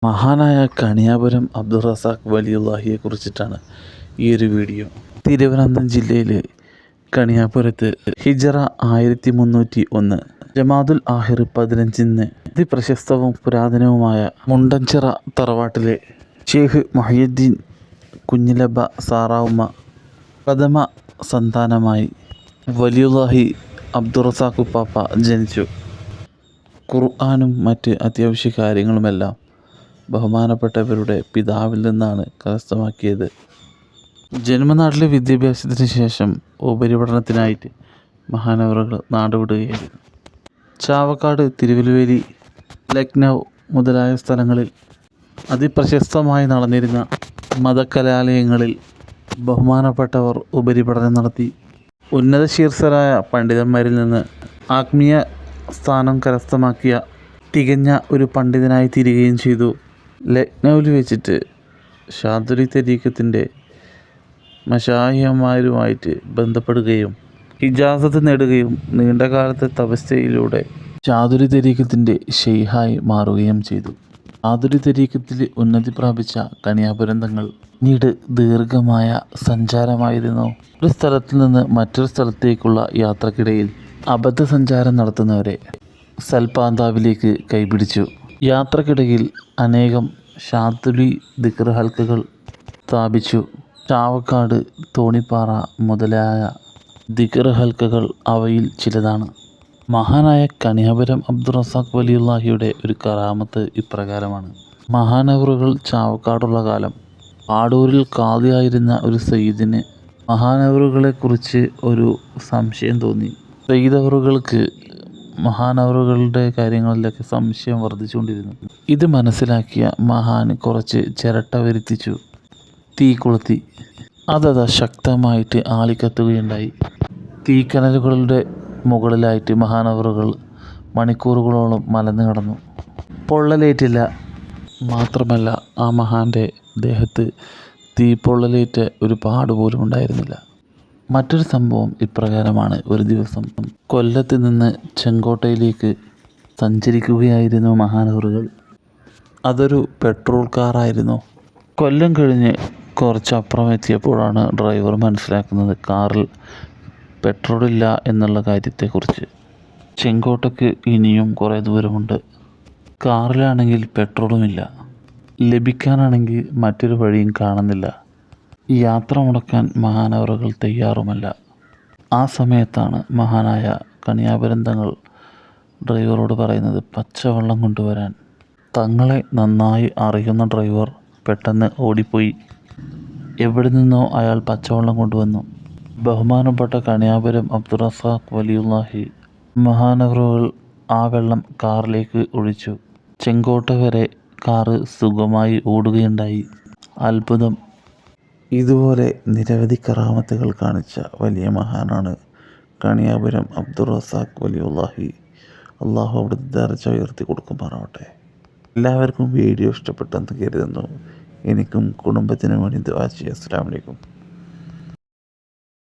മഹാനായ കണിയാപുരം അബ്ദുൾ റസാഖ് വലിയുള്ളാഹിയെ കുറിച്ചിട്ടാണ് ഈ ഒരു വീഡിയോ. തിരുവനന്തപുരം ജില്ലയിലെ കണിയാപുരത്ത് ഹിജറ 1301 ജമാദുൽ ആഹിർ 15 അതിപ്രശസ്തവും പുരാതനവുമായ മുണ്ടൻചിറ തറവാട്ടിലെ ഷേഖ് മുഹയ്യദ്ദീൻ കുഞ്ഞിലബ സാറാവുമ്മ പ്രഥമ സന്താനമായി വലിയുള്ളാഹി അബ്ദുൾ റസാഖ് ഉപ്പാപ്പ ജനിച്ചു. ഖുർആനും മറ്റ് അത്യാവശ്യ കാര്യങ്ങളുമെല്ലാം ബഹുമാനപ്പെട്ടവരുടെ പിതാവിൽ നിന്നാണ് കരസ്ഥമാക്കിയത്. ജന്മനാട്ടിലെ വിദ്യാഭ്യാസത്തിന് ശേഷം ഉപരിപഠനത്തിനായിട്ട് മഹാനവറുകൾ നാടുവിടുകയായിരുന്നു. ചാവക്കാട്, തിരുവല്ലുവേലി, ലക്നൗ മുതലായ സ്ഥലങ്ങളിൽ അതിപ്രശസ്തമായി നടന്നിരുന്ന മതകലാലയങ്ങളിൽ ബഹുമാനപ്പെട്ടവർ ഉപരിപഠനം നടത്തി. ഉന്നത ശീർഷരായ പണ്ഡിതന്മാരിൽ നിന്ന് ആത്മീയ സ്ഥാനം കരസ്ഥമാക്കിയ തികഞ്ഞ ഒരു പണ്ഡിതനായി തീരുകയും ചെയ്തു. ലക്നൗവിൽ വെച്ചിട്ട് ഷാദുലി തരീഖത്തിൻ്റെ മശായിഹന്മാരുമായിട്ട് ബന്ധപ്പെടുകയും ഇജാസത്ത് നേടുകയും നീണ്ടകാലത്തെ തപസ്യയിലൂടെ ഷാദുലി തരീഖത്തിൻ്റെ ഷെയ്ഖായി മാറുകയും ചെയ്തു. ഷാദുലി തരീഖത്തിൽ ഉന്നതി പ്രാപിച്ച കണിയാപുരം തങ്ങൾ പിന്നീട് ദീർഘമായ സഞ്ചാരമായിരുന്നു. ഒരു സ്ഥലത്തു നിന്ന് മറ്റൊരു സ്ഥലത്തേക്കുള്ള യാത്രക്കിടയിൽ അബദ്ധസഞ്ചാരം നടത്തുന്നവരെ സൽപാന്താവിലേക്ക് കൈപിടിച്ചു. യാത്രക്കിടയിൽ അനേകം ഷാദുലി ദിക്ർ ഹൽക്കകൾ സ്ഥാപിച്ചു. ചാവക്കാട്, തോണിപ്പാറ മുതലായ ദിക്ർ ഹൽക്കകൾ അവയിൽ ചിലതാണ്. മഹാനായ കണിയാപുരം അബ്ദുൾ റസാഖ് വലിയുള്ളാഹിയുടെ ഒരു കറാമത്ത് ഇപ്രകാരമാണ്. മഹാനവറുകൾ ചാവക്കാടുള്ള കാലം പാടൂരിൽ ഖാദിയായിരുന്ന ഒരു സയ്യിദിന് മഹാനവറുകളെക്കുറിച്ച് ഒരു സംശയം തോന്നി. സയ്യിദവറുകൾക്ക് മഹാനവറുകളുടെ കാര്യങ്ങളിലൊക്കെ സംശയം വർദ്ധിച്ചുകൊണ്ടിരുന്നു. ഇത് മനസ്സിലാക്കിയ മഹാൻ കുറച്ച് ചിരട്ട വരുത്തിച്ചു തീ കൊളുത്തി. അതത് ശക്തമായിട്ട് ആളിക്കത്തുകയുണ്ടായി. തീക്കനലുകളുടെ മുകളിലായിട്ട് മഹാനവറുകൾ മണിക്കൂറുകളോളം മലന്നു കിടന്നു. പൊള്ളലേറ്റില്ല. മാത്രമല്ല, ആ മഹാൻ്റെ ദേഹത്ത് തീപ്പൊള്ളലേറ്റ ഒരു പാടുപോലും ഉണ്ടായിരുന്നില്ല. മറ്റൊരു സംഭവം ഇപ്രകാരമാണ്. ഒരു ദിവസം കൊല്ലത്ത് നിന്ന് ചെങ്കോട്ടയിലേക്ക് സഞ്ചരിക്കുകയായിരുന്നു മഹാനവറുകൾ. അതൊരു പെട്രോൾ കാറായിരുന്നു. കൊല്ലം കഴിഞ്ഞ് കുറച്ചപ്പുറം എത്തിയപ്പോഴാണ് ഡ്രൈവർ മനസ്സിലാക്കുന്നത് കാറിൽ പെട്രോളില്ല എന്നുള്ള കാര്യത്തെക്കുറിച്ച്. ചെങ്കോട്ടയ്ക്ക് ഇനിയും കുറേ ദൂരമുണ്ട്. കാറിലാണെങ്കിൽ പെട്രോളുമില്ല. ലഭിക്കാനാണെങ്കിൽ മറ്റൊരു വഴിയും കാണുന്നില്ല. യാത്ര മുടക്കാൻ മഹാനവറുകൾ തയ്യാറുമല്ല. ആ സമയത്താണ് മഹാനായ കണിയാപുരം തങ്ങൾ ഡ്രൈവറോട് പറയുന്നത് പച്ചവെള്ളം കൊണ്ടുവരാൻ. തങ്ങളെ നന്നായി അറിയുന്ന ഡ്രൈവർ പെട്ടെന്ന് ഓടിപ്പോയി. എവിടെ നിന്നോ അയാൾ പച്ചവെള്ളം കൊണ്ടുവന്നു. ബഹുമാനപ്പെട്ട കണിയാപുരം അബ്ദുൾ റസാഖ് വലിയുള്ളാഹി മഹാനവറുകൾ ആ വെള്ളം കാറിലേക്ക് ഒഴിച്ചു. ചെങ്കോട്ട വരെ കാറ് സുഖമായി ഓടുകയുണ്ടായി. അത്ഭുതം! ഇതുപോലെ നിരവധി കറാമത്തുകൾ കാണിച്ച വലിയ മഹാനാണ് കണിയാപുരം അബ്ദുൾ റസാഖ് വലിയുള്ളാഹി. അള്ളാഹു അവിടുത്തെ ദർജ ഉയർത്തി കൊടുക്കുമാറാവട്ടെ. എല്ലാവർക്കും വീഡിയോ ഇഷ്ടപ്പെട്ടെന്ന് കരുതുന്നു. എനിക്കും കുടുംബത്തിനും വേണ്ടി ദുആ ചെയ്യുക. അസ്സലാമു അലൈക്കും.